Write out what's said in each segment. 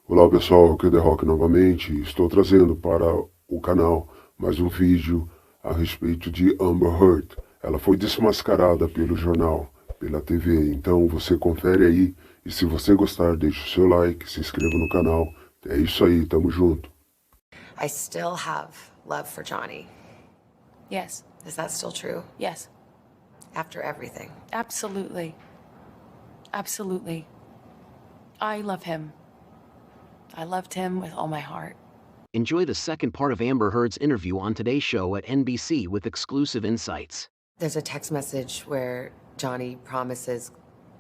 Olá pessoal, aqui é The Rock novamente. Estou trazendo para o canal mais um vídeo a respeito de Amber Heard. Ela foi desmascarada pelo jornal, pela TV, então você confere aí. E se você gostar, deixe o seu like, se inscreva no canal. É isso aí, tamo junto. I still have love for Johnny. Yes. Is that still true? Yes. After everything? Absolutely. Absolutely. I love him. I loved him with all my heart. Enjoy the second part of Amber Heard's interview on today's show at NBC with exclusive insights. There's a text message where Johnny promises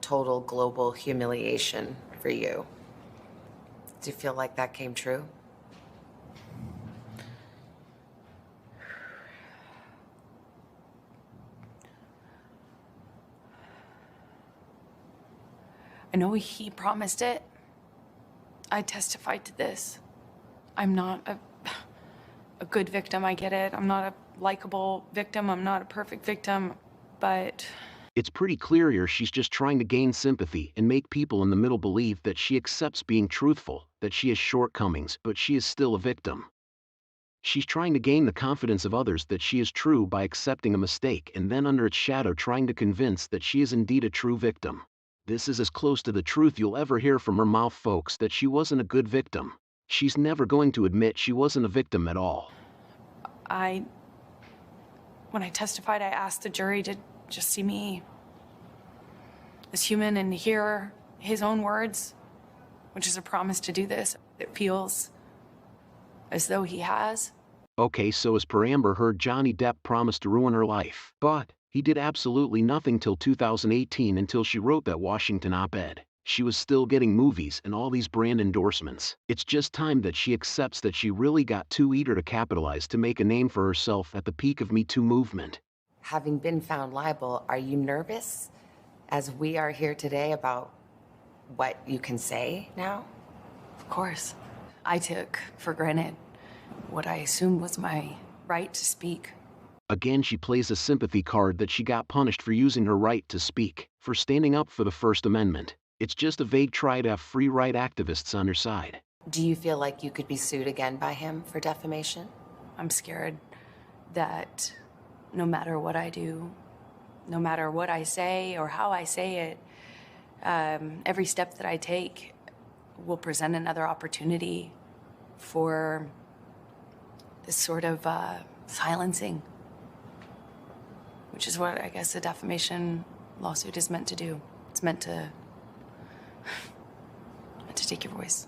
total global humiliation for you. Do you feel like that came true? I know he promised it. I testified to this. I'm not a good victim, I get it. I'm not a likable victim. I'm not a perfect victim, but... It's pretty clear here she's just trying to gain sympathy and make people in the middle believe that she accepts being truthful, that she has shortcomings, but she is still a victim. She's trying to gain the confidence of others that she is true by accepting a mistake and then under its shadow trying to convince that she is indeed a true victim. This is as close to the truth you'll ever hear from her mouth, folks, that she wasn't a good victim. She's never going to admit she wasn't a victim at all. When I testified, I asked the jury to just see me as human and hear his own words, which is a promise to do this. It feels as though he has. Okay, so as per Amber Heard, Johnny Depp promised to ruin her life. But he did absolutely nothing till 2018 until she wrote that Washington op-ed. She was still getting movies and all these brand endorsements. It's just time that she accepts that she really got too eager to capitalize to make a name for herself at the peak of Me Too movement. Having been found liable, are you nervous, as we are here today, about what you can say now? Of course. I took for granted what I assumed was my right to speak. Again, she plays a sympathy card that she got punished for using her right to speak, for standing up for the First Amendment. It's just a vague try to have free right activists on her side. Do you feel like you could be sued again by him for defamation? I'm scared that no matter what I do, no matter what I say or how I say it, every step that I take will present another opportunity for this sort of silencing, which is what I guess a defamation lawsuit is meant to do. It's meant to take your voice.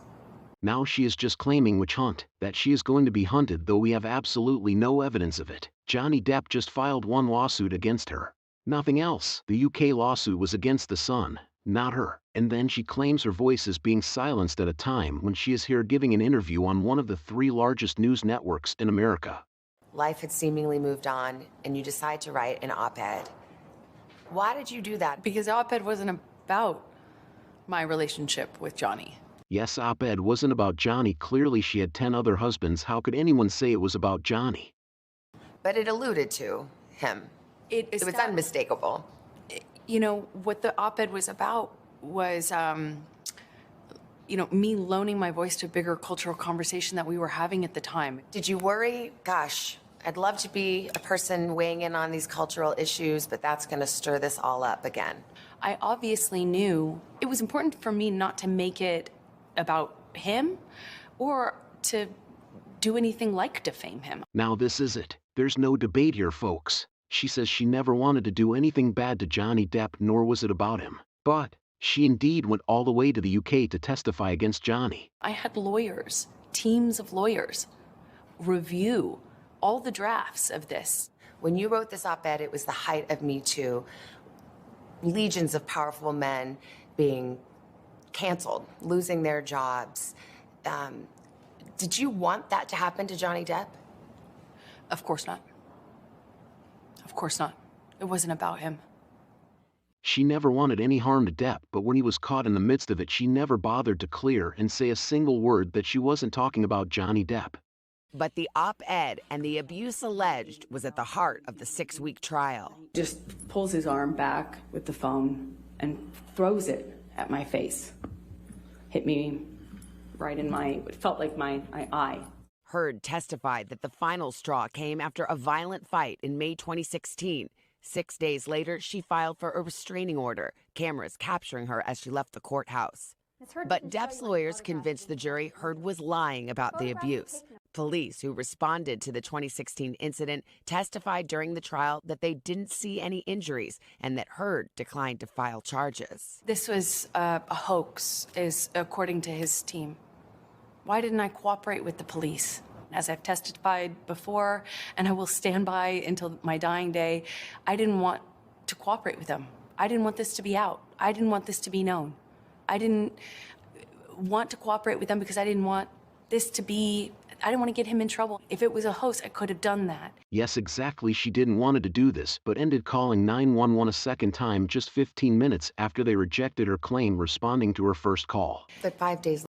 Now she is just claiming witch hunt, that she is going to be hunted, though we have absolutely no evidence of it. Johnny Depp just filed one lawsuit against her. Nothing else. The UK lawsuit was against the Sun, not her. And then she claims her voice is being silenced at a time when she is here giving an interview on one of the 3 largest news networks in America. Life had seemingly moved on, and you decide to write an op-ed. Why did you do that? Because the op-ed wasn't about my relationship with Johnny. Yes, op-ed wasn't about Johnny. Clearly she had 10 other husbands. How could anyone say it was about Johnny? But it alluded to him. It was unmistakable. You know, what the op-ed was about was, me loaning my voice to a bigger cultural conversation that we were having at the time. Did you worry? Gosh, I'd love to be a person weighing in on these cultural issues, but that's going to stir this all up again. I obviously knew it was important for me not to make it about him or to do anything like defame him. Now this is it. There's no debate here, folks. She says she never wanted to do anything bad to Johnny Depp, nor was it about him. But she indeed went all the way to the UK to testify against Johnny. I had lawyers, teams of lawyers, review all the drafts of this. When you wrote this op-ed, it was the height of Me Too. Legions of powerful men being canceled, losing their jobs. Did you want that to happen to Johnny Depp? Of course not. Of course not. It wasn't about him. She never wanted any harm to Depp, but when he was caught in the midst of it, she never bothered to clear and say a single word that she wasn't talking about Johnny Depp. But the op-ed and the abuse alleged was at the heart of the 6-week trial. Just pulls his arm back with the phone and throws it at my face. Hit me right in my, it felt like my eye. Heard testified that the final straw came after a violent fight in May 2016. 6 days later, she filed for a restraining order, cameras capturing her as she left the courthouse. But Depp's lawyers convinced the jury Heard was lying about the abuse. Police who responded to the 2016 incident testified during the trial that they didn't see any injuries and that Heard declined to file charges. This was a hoax, is according to his team. Why didn't I cooperate with the police? As I've testified before, and I will stand by until my dying day, I didn't want to cooperate with them. I didn't want this to be out. I didn't want this to be known. I didn't want to cooperate with them because I didn't want this to be, I didn't want to get him in trouble. If it was a hoax, I could have done that. Yes, exactly, she didn't want to do this, but ended calling 911 a second time just 15 minutes after they rejected her claim responding to her first call. But 5 days